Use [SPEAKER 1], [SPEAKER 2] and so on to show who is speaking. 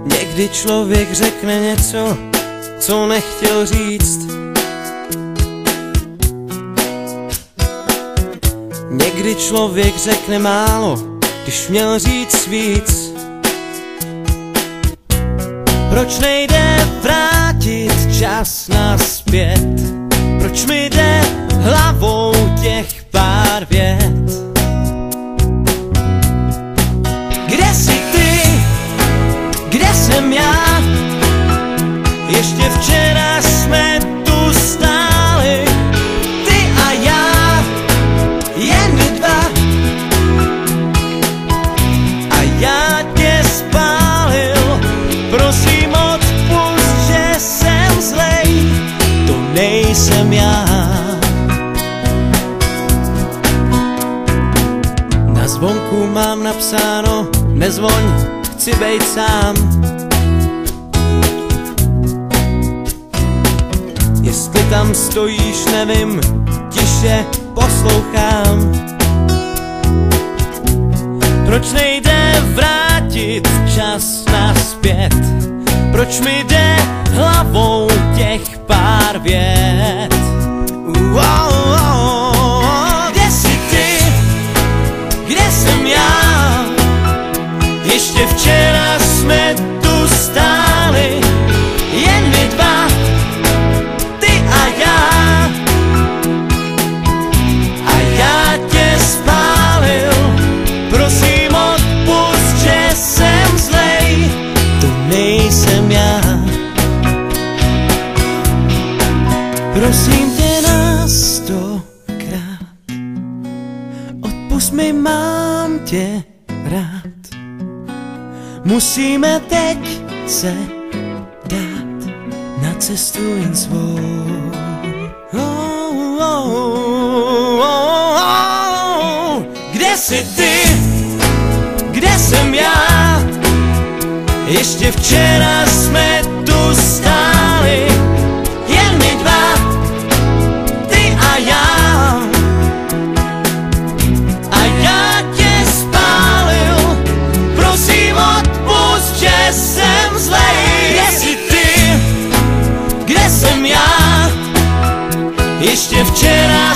[SPEAKER 1] Někdy člověk řekne něco, co nechtěl říct. Někdy člověk řekne málo, když měl říct víc. Proč nejde vrátit čas nazpět? Proč mi jde hlavou těch pár vět? Kde jsi ty? Kde jsem já? Ještě včera jsme tu stáli, ty a já, jen my dva. A já tě spálil, prosím odpusť, že jsem zlej, to nejsem já. Na zvonku mám napsáno, nezvoň, chci bejt sám. Jestli tam stojíš, nevím, tiše poslouchám. Proč nejde vrátit čas nazpět? Proč mi jde hlavou těch pár vět? Kde jsi ty? Kde jsem já? Ještě včera jsme tu stáli, jen my dva, ty a já. A já tě spálil, prosím odpusť, že jsem zlej, to nejsem já. Prosím tě na 100krát, odpusť mi, mám tě rád. Musíme teď se dát na cestu jen svou. Kde jsi ty? Kde jsem já? Ještě včera jsme tu stáli, jen my dva, ty a já. A já tě spálil, prosím odpusť, že jsem zlej. Kde jsi ty? Kde jsem já? Ještě včera